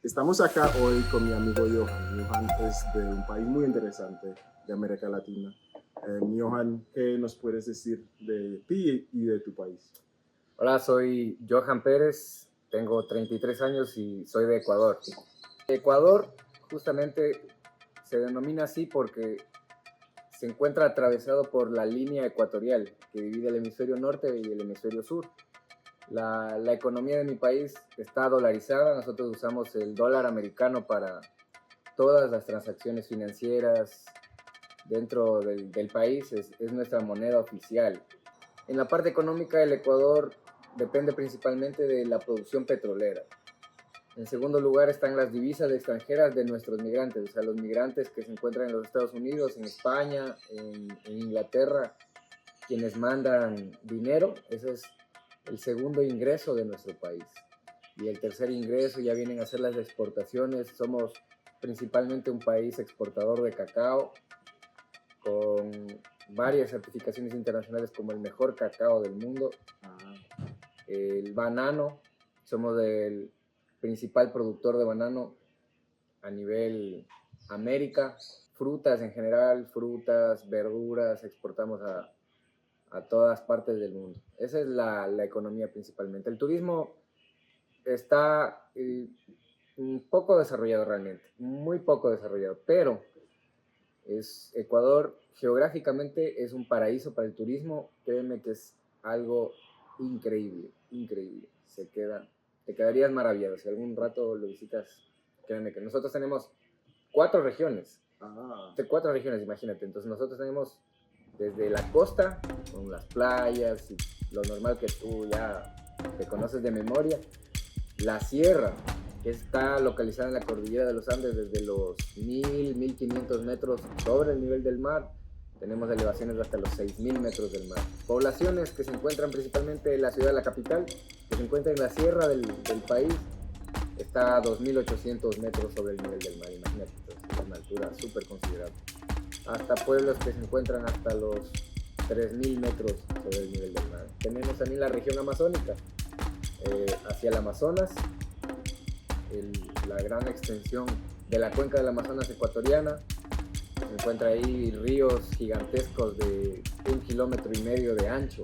Estamos acá hoy con mi amigo Johan. Johan es de un país muy interesante de América Latina. Johan, ¿qué nos puedes decir de ti y de tu país? Hola, soy Johan Pérez, tengo 33 años y soy de Ecuador. Ecuador justamente se denomina así porque se encuentra atravesado por la línea ecuatorial que divide el hemisferio norte y el hemisferio sur. La economía de mi país está dolarizada, nosotros usamos el dólar americano para todas las transacciones financieras dentro del país, es nuestra moneda oficial. En la parte económica, el Ecuador depende principalmente de la producción petrolera. En segundo lugar están las divisas extranjeras de nuestros migrantes, o sea, los migrantes que se encuentran en los Estados Unidos, en España, en Inglaterra, quienes mandan dinero. Ese es el segundo ingreso de nuestro país. Y el tercer ingreso ya vienen a ser las exportaciones. Somos principalmente un país exportador de cacao, con varias certificaciones internacionales como el mejor cacao del mundo. El banano, somos el principal productor de banano a nivel América. Frutas en general, frutas, verduras, exportamos a todas partes del mundo. Esa es la economía principalmente. El turismo está un poco desarrollado realmente, muy poco desarrollado, pero Ecuador geográficamente es un paraíso para el turismo. Créeme que es algo increíble, increíble. Te quedarías maravillado. Si algún rato lo visitas, créeme que nosotros tenemos 4 regiones. Cuatro regiones, imagínate. Entonces nosotros tenemos desde la costa, con las playas y lo normal que tú ya te conoces de memoria, la sierra, que está localizada en la cordillera de los Andes desde los 1500 metros sobre el nivel del mar. Tenemos elevaciones de hasta los 6000 metros del mar. Poblaciones que se encuentran principalmente en la ciudad, la capital, que se encuentra en la sierra del país, está a 2800 metros sobre el nivel del mar. Imagínate, es una altura súper considerable. Hasta pueblos que se encuentran hasta los 3000 metros sobre el nivel del mar. Tenemos también la región amazónica, hacia el Amazonas, la gran extensión de la cuenca del Amazonas ecuatoriana. Se encuentra ahí ríos gigantescos de 1,5 kilómetros de ancho,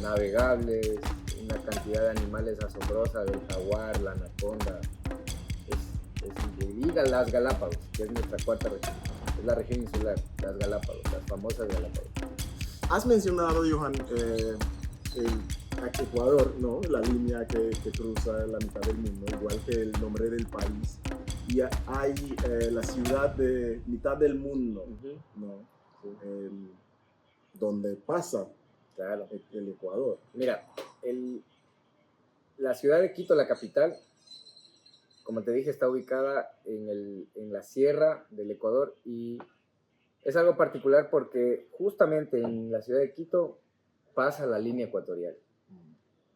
navegables, una cantidad de animales asombrosa, del jaguar, la anaconda. Es increíble. Y las Galápagos, que es nuestra cuarta región, es la región insular, las Galápagos, las famosas Galápagos. Has mencionado, Johan, Ecuador, ¿no? La línea que cruza la mitad del mundo, igual que el nombre del país. Y hay la ciudad de mitad del mundo, ¿no? Sí. Donde pasa, claro, el Ecuador. Mira, la ciudad de Quito, la capital, como te dije, está ubicada en la sierra del Ecuador, y es algo particular porque justamente en la ciudad de Quito pasa la línea ecuatorial.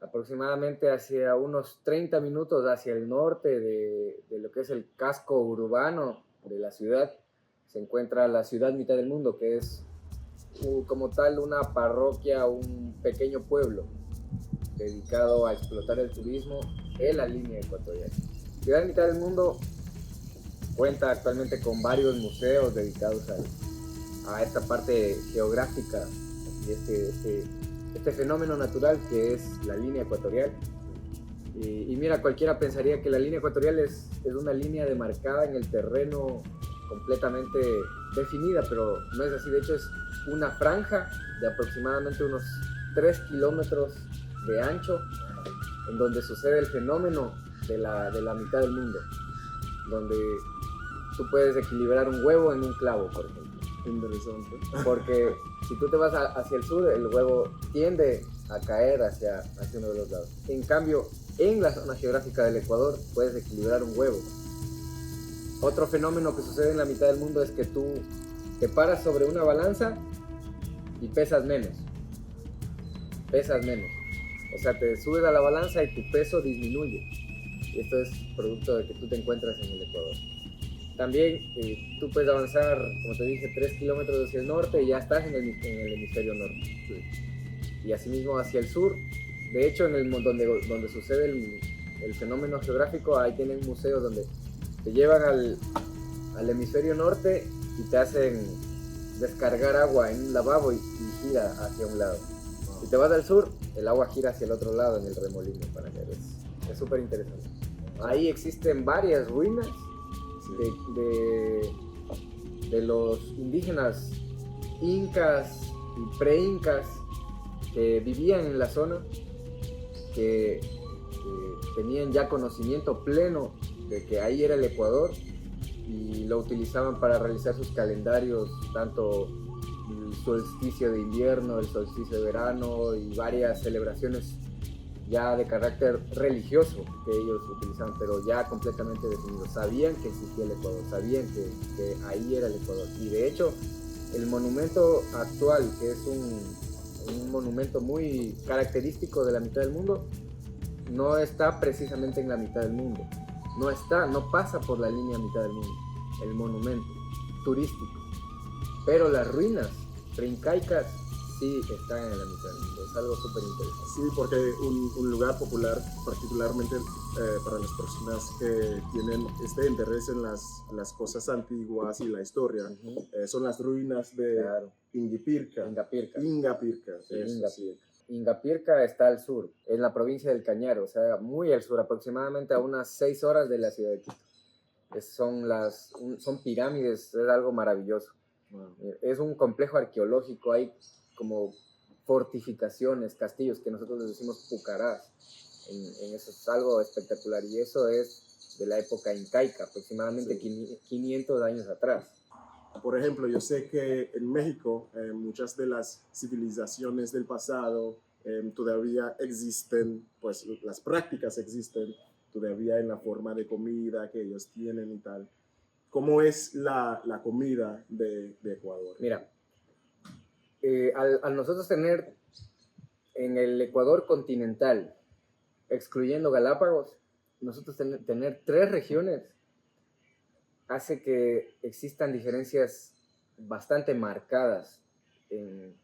Aproximadamente hacia unos 30 minutos hacia el norte de lo que es el casco urbano de la ciudad, se encuentra la ciudad mitad del mundo, que es como tal una parroquia, un pequeño pueblo dedicado a explotar el turismo en la línea ecuatorial. Ciudad mitad del mundo cuenta actualmente con varios museos dedicados a esta parte geográfica y este fenómeno natural que es la línea ecuatorial. Y mira, cualquiera pensaría que la línea ecuatorial es una línea demarcada en el terreno completamente definida, pero no es así. De hecho, es una franja de aproximadamente unos 3 kilómetros de ancho, en donde sucede el fenómeno de la mitad del mundo, donde tú puedes equilibrar un huevo en un clavo, por ejemplo. Interesante. Porque si tú te vas hacia el sur, el huevo tiende a caer hacia uno de los lados. En cambio, en la zona geográfica del Ecuador puedes equilibrar un huevo. Otro fenómeno que sucede en la mitad del mundo es que tú te paras sobre una balanza y pesas menos. O sea, te subes a la balanza y tu peso disminuye. Y esto es producto de que tú te encuentras en el Ecuador. También tú puedes avanzar, como te dije, 3 kilómetros hacia el norte y ya estás en el hemisferio norte. Sí. Y asimismo hacia el sur. De hecho, donde sucede el fenómeno geográfico, ahí tienen museos donde te llevan al hemisferio norte y te hacen descargar agua en un lavabo y gira hacia un lado. Si te vas al sur, el agua gira hacia el otro lado en el remolino. Para que es súper interesante. Ahí existen varias ruinas de los indígenas incas y pre-incas que vivían en la zona, que tenían ya conocimiento pleno de que ahí era el Ecuador y lo utilizaban para realizar sus calendarios, tanto el solsticio de invierno, el solsticio de verano y varias celebraciones ya de carácter religioso que ellos utilizaban, pero ya completamente definidos. Sabían que existía el Ecuador, sabían que ahí era el Ecuador. Y de hecho, el monumento actual, que es un monumento muy característico de la mitad del mundo, no está precisamente en la mitad del mundo. No pasa por la línea mitad del mundo, el monumento turístico. Pero las ruinas preincaicas sí están en la mitad del mundo. Es algo súper interesante. Sí, porque un lugar popular, particularmente para las personas que tienen este interés en las cosas antiguas y la historia, son las ruinas de Ingapirca. Ingapirca. Ingapirca está al sur, en la provincia del Cañar, o sea, muy al sur, aproximadamente a unas 6 horas de la ciudad de Quito. Son pirámides, es algo maravilloso. Wow. Es un complejo arqueológico, hay como fortificaciones, castillos, que nosotros les decimos pucarás. En eso es algo espectacular, y eso es de la época incaica, aproximadamente 500 años atrás. Por ejemplo, yo sé que en México muchas de las civilizaciones del pasado todavía existen, pues las prácticas existen todavía en la forma de comida que ellos tienen y tal. ¿Cómo es la comida de Ecuador? Mira, al nosotros tener en el Ecuador continental, excluyendo Galápagos, nosotros tener 3 regiones, hace que existan diferencias bastante marcadas en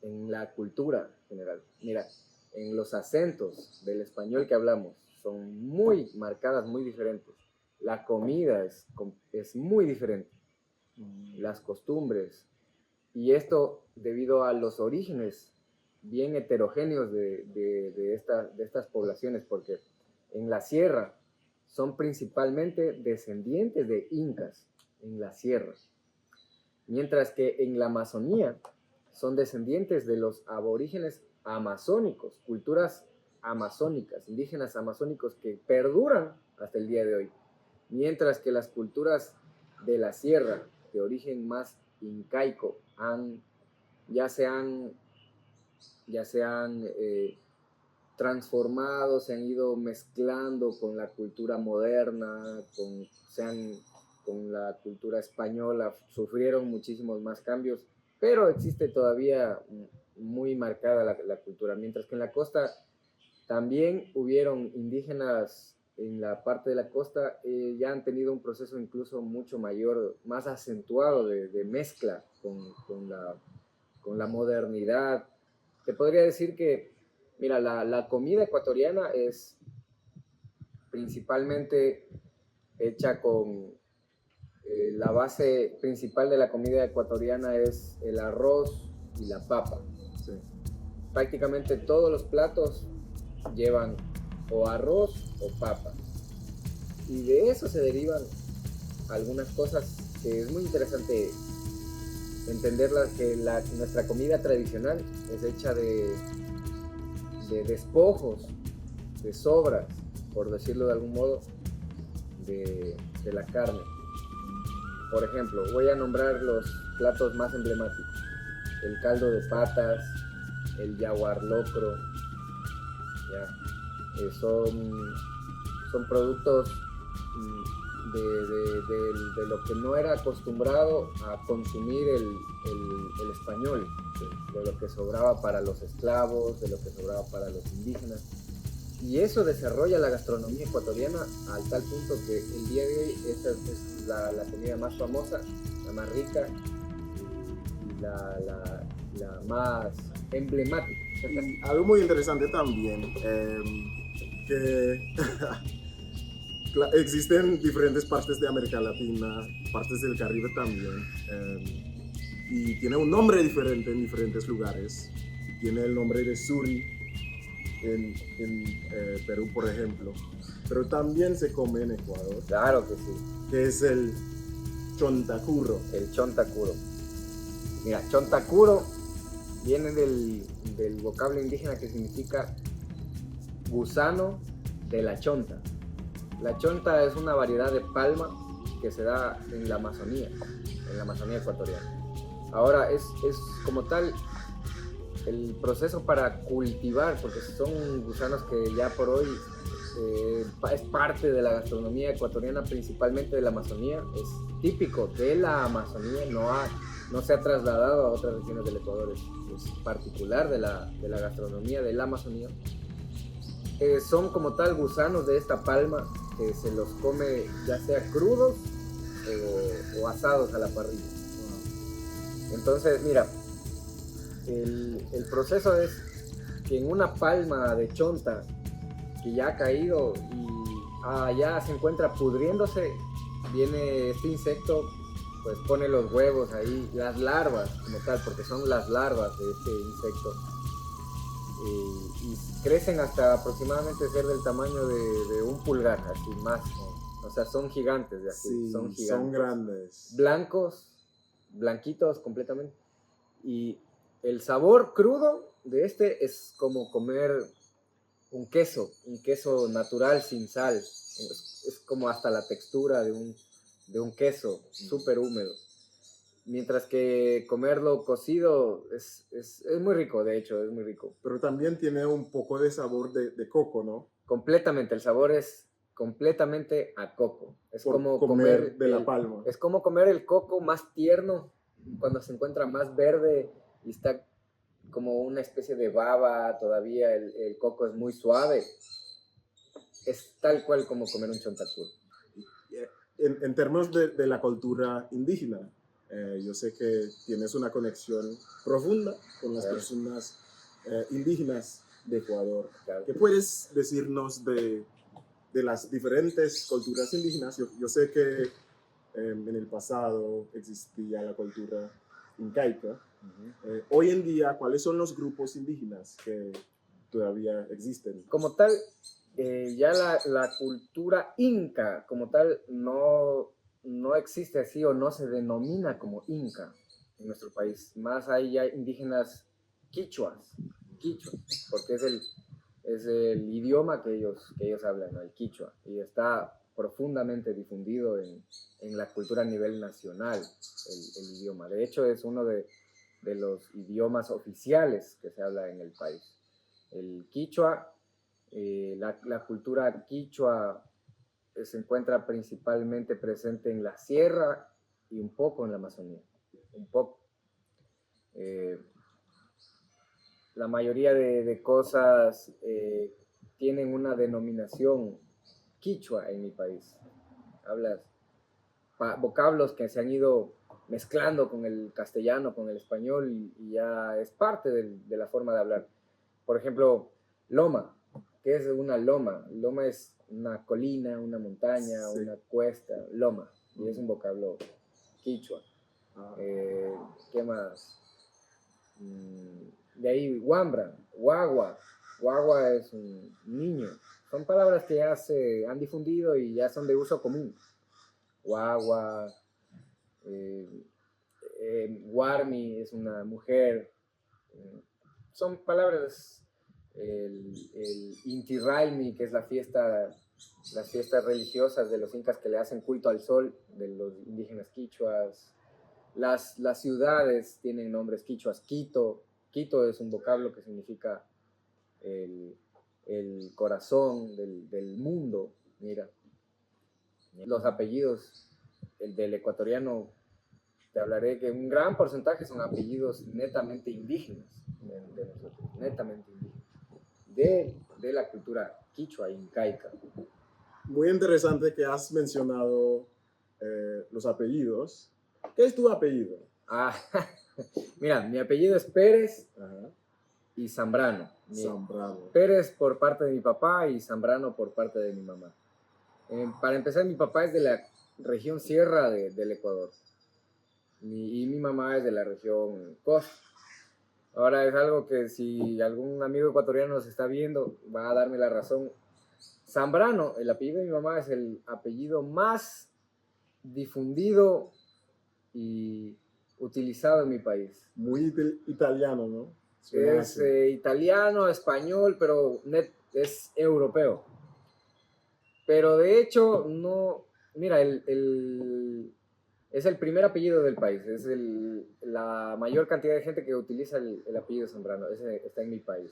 la cultura general. Mira, en los acentos del español que hablamos son muy marcadas, muy diferentes. La comida es muy diferente, las costumbres, y esto debido a los orígenes bien heterogéneos de estas poblaciones, porque en la sierra son principalmente descendientes de incas, en la sierra, mientras que en la Amazonía son descendientes de los aborígenes amazónicos, culturas amazónicas, indígenas amazónicos que perduran hasta el día de hoy, mientras que las culturas de la sierra, de origen más incaico, ya se han transformado, se han ido mezclando con la cultura moderna, con la cultura española, sufrieron muchísimos más cambios, pero existe todavía muy marcada la cultura, mientras que en la costa también hubieron indígenas en la parte de la costa, ya han tenido un proceso incluso mucho mayor, más acentuado de mezcla con la modernidad. Te podría decir que, mira, la comida ecuatoriana es principalmente hecha con la base principal de la comida ecuatoriana es el arroz y la papa. Sí. Prácticamente todos los platos llevan o arroz o papa, y de eso se derivan algunas cosas que es muy interesante entenderlas, que nuestra comida tradicional es hecha de despojos, de sobras, por decirlo de algún modo, de la carne. Por ejemplo, voy a nombrar los platos más emblemáticos: el caldo de patas, el yaguar locro, son productos de lo que no era acostumbrado a consumir el español, de lo que sobraba para los esclavos, de lo que sobraba para los indígenas. Y eso desarrolla la gastronomía ecuatoriana al tal punto que el día de hoy esta es la comida más famosa, la más rica y la más emblemática. Algo muy interesante también, que existen diferentes partes de América Latina, partes del Caribe también, y tiene un nombre diferente en diferentes lugares. Tiene el nombre de suri en Perú, por ejemplo, pero también se come en Ecuador. Claro que sí. Que es el chontacuro. El chontacuro. Mira, chontacuro viene del vocablo indígena que significa gusano de la chonta. La chonta es una variedad de palma que se da en la Amazonía ecuatoriana. Ahora es como tal el proceso para cultivar, porque son gusanos que ya por hoy es parte de la gastronomía ecuatoriana, principalmente de la Amazonía, es típico de la Amazonía, no se ha trasladado a otras regiones del Ecuador, es particular de la gastronomía de la Amazonía. Son como tal gusanos de esta palma que se los come ya sea crudos o asados a la parrilla. Entonces, mira, el proceso es que en una palma de chonta que ya ha caído y ya se encuentra pudriéndose, viene este insecto, pues pone los huevos ahí, las larvas como tal, porque son las larvas de este insecto, y crecen hasta aproximadamente ser del tamaño de un pulgar, así más, ¿no? O sea, son gigantes de así, Sí, son gigantes. Son grandes. Blanquitos completamente. Y el sabor crudo de este es como comer un queso natural sin sal. Es como hasta la textura de un queso súper húmedo. Mientras que comerlo cocido es muy rico, de hecho, es muy rico. Pero también tiene un poco de sabor de coco, ¿no? Completamente, el sabor es completamente a coco. Es Por como comer de la palma. Es como comer el coco más tierno, cuando se encuentra más verde y está como una especie de baba, todavía el coco es muy suave. Es tal cual como comer un chontacuro. En términos de la cultura indígena, yo sé que tienes una conexión profunda con las personas indígenas de Ecuador. Claro. ¿Qué puedes decirnos de las diferentes culturas indígenas? Yo sé que en el pasado existía la cultura incaica. Hoy en día, ¿cuáles son los grupos indígenas que todavía existen? Como tal, ya la cultura inca como tal no existe así o no se denomina como inca en nuestro país. Más hay ya indígenas quichuas, porque es el idioma que ellos hablan, ¿no? El quichua, y está profundamente difundido en la cultura a nivel nacional, el idioma. De hecho, es uno de los idiomas oficiales que se habla en el país. El quichua, la cultura quichua se encuentra principalmente presente en la sierra y un poco en la Amazonía. Un poco. La mayoría de cosas tienen una denominación quichua en mi país. Hablas vocablos que se han ido mezclando con el castellano, con el español, y ya es parte de la forma de hablar. Por ejemplo, loma. ¿Qué es una loma? Loma es una colina, una montaña, sí, una cuesta, loma, y es un vocablo quichua. ¿Qué más? De ahí, huambra, guagua es un niño. Son palabras que ya se han difundido y ya son de uso común. Guagua, guarmi es una mujer. Son palabras. El Inti Raymi, que es las fiestas religiosas de los incas que le hacen culto al sol, de los indígenas quichuas. Las ciudades tienen nombres quichuas. Quito es un vocablo que significa el corazón del mundo. Mira, los apellidos, el del ecuatoriano, te hablaré que un gran porcentaje son apellidos netamente indígenas, de nosotros, netamente indígenas, de la cultura quichua incaica. Muy interesante que has mencionado los apellidos. ¿Qué es tu apellido? Mira, mi apellido es Pérez. Ajá. y Zambrano. Zambrano. Pérez por parte de mi papá y Zambrano por parte de mi mamá. Para empezar, mi papá es de la región sierra del Ecuador y mi mamá es de la región costa. Ahora es algo que si algún amigo ecuatoriano nos está viendo, va a darme la razón. Zambrano, el apellido de mi mamá, es el apellido más difundido y utilizado en mi país. Muy italiano, ¿no? Es italiano, español, pero es europeo. Pero de hecho, no. Mira, es el primer apellido del país. Es la mayor cantidad de gente que utiliza el apellido Zambrano. Ese está en mi país.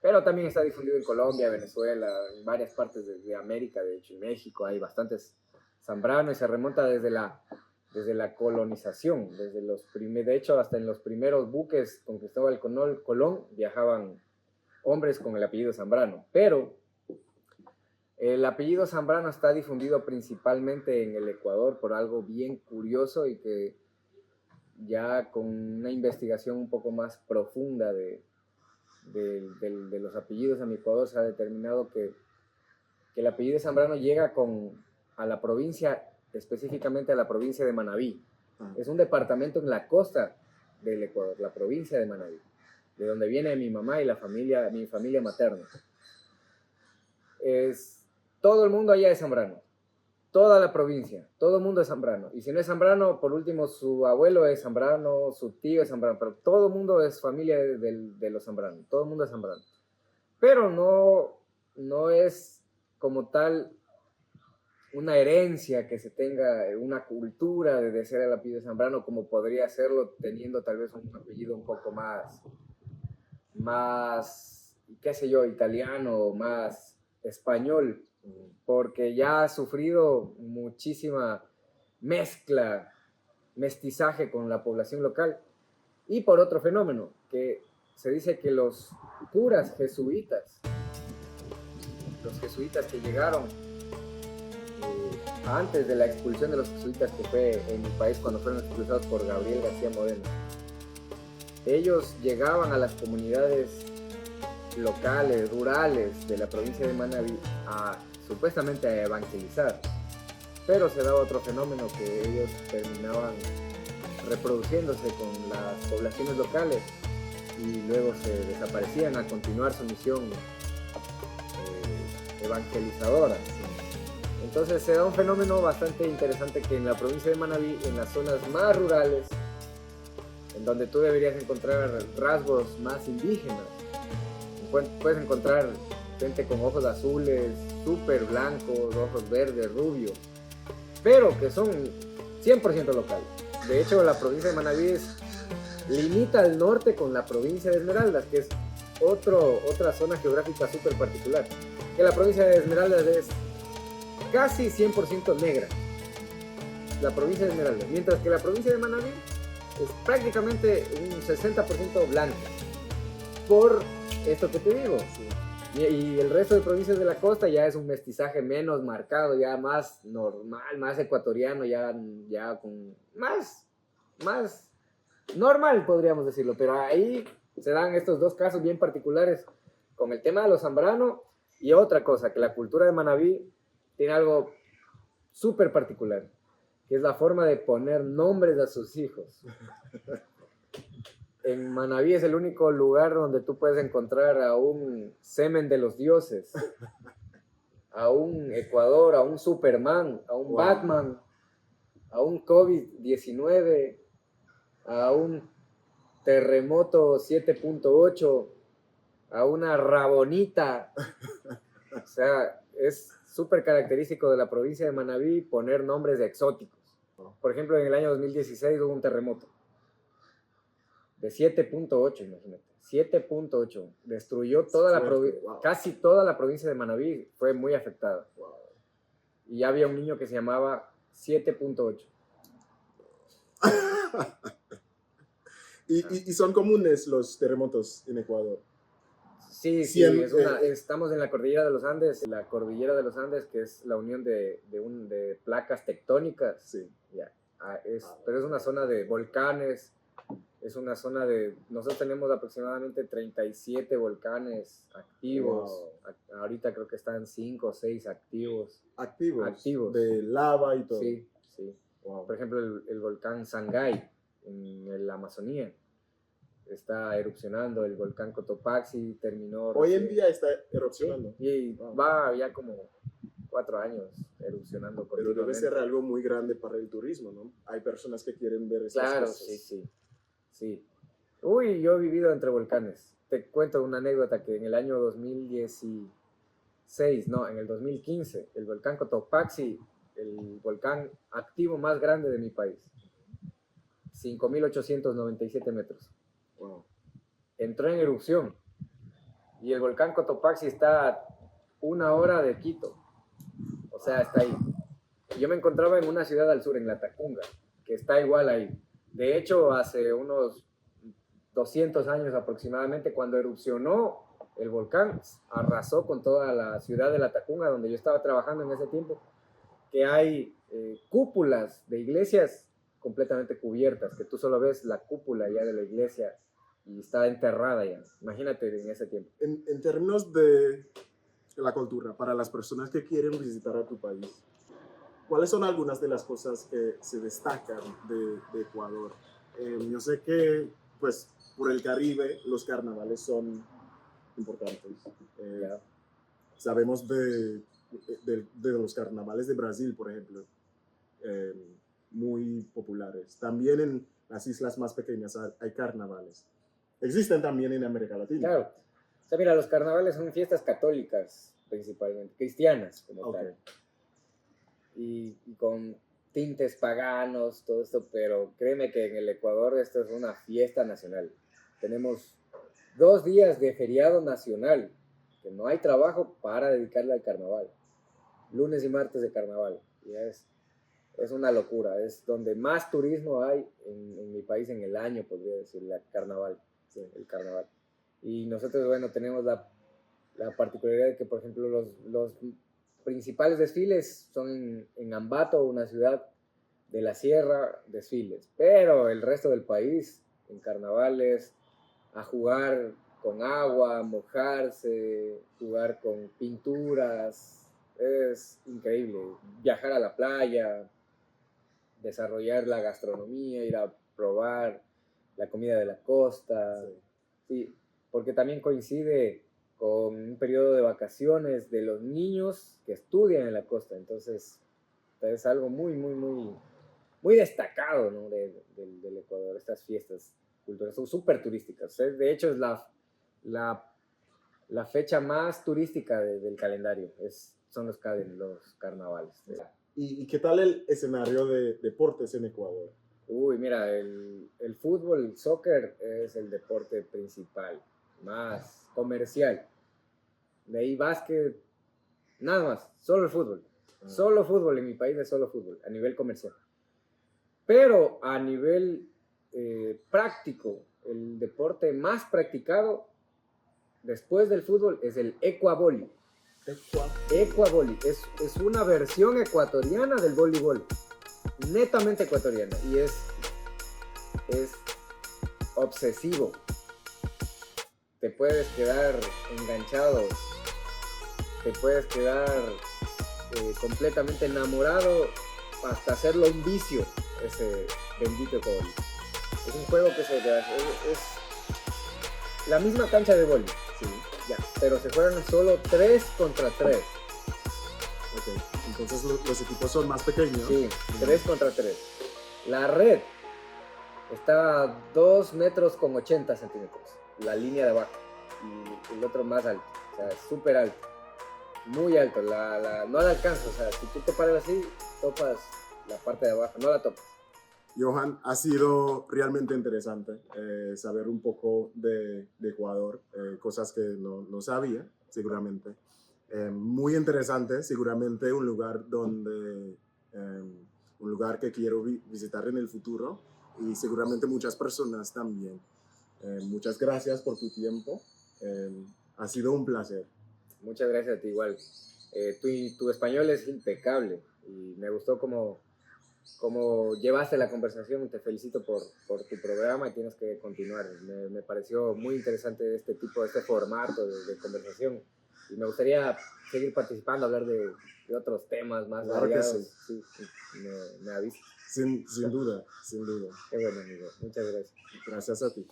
Pero también está difundido en Colombia, Venezuela, en varias partes de América, de hecho, en México hay bastantes Zambrano y se remonta desde la colonización. De hecho, hasta en los primeros buques con Cristóbal Colón viajaban hombres con el apellido Zambrano. Pero el apellido Zambrano está difundido principalmente en el Ecuador por algo bien curioso y que ya con una investigación un poco más profunda de los apellidos en Ecuador se ha determinado que el apellido Zambrano llega a la provincia, específicamente a la provincia de Manabí. Es un departamento en la costa del Ecuador, la provincia de Manabí, de donde viene mi mamá y mi familia materna. Todo el mundo allá es Zambrano, toda la provincia, todo el mundo es Zambrano. Y si no es Zambrano, por último, su abuelo es Zambrano, su tío es Zambrano, pero todo el mundo es familia de los Zambrano, todo el mundo es Zambrano. Pero no es como tal una herencia que se tenga, una cultura de ser el apellido Zambrano, como podría serlo teniendo tal vez un apellido un poco más, qué sé yo, italiano, más español, porque ya ha sufrido muchísima mestizaje con la población local. Y por otro fenómeno, que se dice que los curas jesuitas que llegaron antes de la expulsión de los jesuitas que fue en mi país cuando fueron expulsados por Gabriel García Moreno, ellos llegaban a las comunidades locales, rurales de la provincia de Manabí supuestamente a evangelizar, pero se daba otro fenómeno que ellos terminaban reproduciéndose con las poblaciones locales y luego se desaparecían a continuar su misión evangelizadora. Entonces se da un fenómeno bastante interesante que en la provincia de Manabí, en las zonas más rurales, en donde tú deberías encontrar rasgos más indígenas, puedes encontrar gente con ojos azules, súper blancos, ojos verdes, rubios, pero que son 100% locales. De hecho, la provincia de Manabí limita al norte con la provincia de Esmeraldas, que es otra zona geográfica súper particular. Que la provincia de Esmeraldas es casi 100% negra, la provincia de Esmeraldas, mientras que la provincia de Manabí es prácticamente un 60% blanca. Por esto que te digo. Y el resto de provincias de la costa ya es un mestizaje menos marcado, ya más normal, más ecuatoriano, ya con más normal, podríamos decirlo. Pero ahí se dan estos dos casos bien particulares con el tema de los Zambrano y otra cosa, que la cultura de Manabí tiene algo súper particular, que es la forma de poner nombres a sus hijos. En Manabí es el único lugar donde tú puedes encontrar a un semen de los dioses, a un Ecuador, a un Superman, a un Batman, a un COVID-19, a un terremoto 7.8, a una Rabonita. O sea, es súper característico de la provincia de Manabí poner nombres exóticos. Por ejemplo, en el año 2016 hubo un terremoto de 7.8, imagínate. 7.8. Destruyó casi toda la provincia de Manabí, fue muy afectada. Y ya había un niño que se llamaba 7.8. ¿Y son comunes los terremotos en Ecuador? Sí, estamos en la cordillera de los Andes. La cordillera de los Andes, que es la unión de placas tectónicas. Sí. Pero es una zona de volcanes, Es una zona nosotros tenemos aproximadamente 37 volcanes activos. Wow. Ahorita creo que están 5 o 6 activos. Activos. De lava y todo. Sí, sí. Wow. Por ejemplo, el volcán Sangay en la Amazonía está erupcionando. El volcán Cotopaxi terminó. Hoy en día está erupcionando. Sí, y va ya como 4 años erupcionando. Pero debe ser algo muy grande para el turismo, ¿no? Hay personas que quieren ver estas cosas. Claro, sí. Uy, yo he vivido entre volcanes. Te cuento una anécdota que en el año 2015, en el 2015, el volcán Cotopaxi, el volcán activo más grande de mi país, 5.897 metros. Wow. Entró en erupción y el volcán Cotopaxi está a 1 hora de Quito. O sea, está ahí. Yo me encontraba en una ciudad al sur, en La Tacunga, que está igual ahí. De hecho, hace unos 200 años aproximadamente, cuando erupcionó el volcán, arrasó con toda la ciudad de La Tacunga, donde yo estaba trabajando en ese tiempo, que hay cúpulas de iglesias completamente cubiertas, que tú solo ves la cúpula ya de la iglesia y está enterrada ya. Imagínate en ese tiempo. En términos de la cultura, para las personas que quieren visitar a tu país, ¿cuáles son algunas de las cosas que se destacan de Ecuador? Yo sé que, pues, por el Caribe, los carnavales son importantes. Sabemos de los carnavales de Brasil, por ejemplo, muy populares. También en las islas más pequeñas hay carnavales. Existen también en América Latina. Claro. O sea, mira, los carnavales son fiestas católicas, principalmente, cristianas, como tal. Y con tintes paganos, todo esto, pero créeme que en el Ecuador esto es una fiesta nacional. Tenemos 2 días de feriado nacional, que no hay trabajo para dedicarle al carnaval. Lunes y martes de carnaval. Y es una locura, es donde más turismo hay en mi país en el año, podría decir, el carnaval. Y nosotros, bueno, tenemos la particularidad de que, por ejemplo, los principales desfiles son en Ambato, una ciudad de la sierra, desfiles, pero el resto del país en carnavales, a jugar con agua, mojarse, jugar con pinturas, es increíble, viajar a la playa, desarrollar la gastronomía, ir a probar la comida de la costa, sí, porque también coincide con un periodo de vacaciones de los niños que estudian en la costa, entonces es algo muy, muy, muy, muy destacado, ¿no? del Ecuador, estas fiestas culturales son súper turísticas, de hecho es la fecha más turística del calendario, son los carnavales. ¿Y qué tal el escenario de deportes en Ecuador? Uy, mira, el fútbol, el soccer es el deporte principal, más comercial. De ahí básquet, nada más, solo el fútbol. Solo fútbol, en mi país es solo fútbol, a nivel comercial. Pero a nivel práctico, el deporte más practicado después del fútbol es el ecuavoli. Ecuavoli es una versión ecuatoriana del voleibol, netamente ecuatoriana, y es obsesivo. Te puedes quedar enganchado, te puedes quedar completamente enamorado hasta hacerlo un vicio, ese bendito ecuavoli. Es un juego que es la misma cancha de vóley, sí, ya, pero se juegan solo 3 contra 3. Okay. Entonces los equipos son más pequeños. Sí, 3 contra 3. La red está a 2 metros con 80 centímetros, la línea de abajo, y el otro más alto, o sea, súper alto, muy alto, no la alcanzo, o sea, si tú te paras así, topas la parte de abajo, no la topas. Johan, ha sido realmente interesante saber un poco de Ecuador, cosas que no sabía, seguramente. Muy interesante, seguramente un lugar un lugar que quiero visitar en el futuro y seguramente muchas personas también. Muchas gracias por tu tiempo, ha sido un placer. Muchas gracias a ti igual. Tu español es impecable y me gustó cómo cómo llevaste la conversación. Te felicito por tu programa y tienes que continuar. Me pareció muy interesante este formato de conversación y me gustaría seguir participando, hablar de otros temas más Claro variados. que sí. Sí, me avisas. Sin duda, sin duda. Qué bueno, amigo. Muchas gracias. Gracias a ti.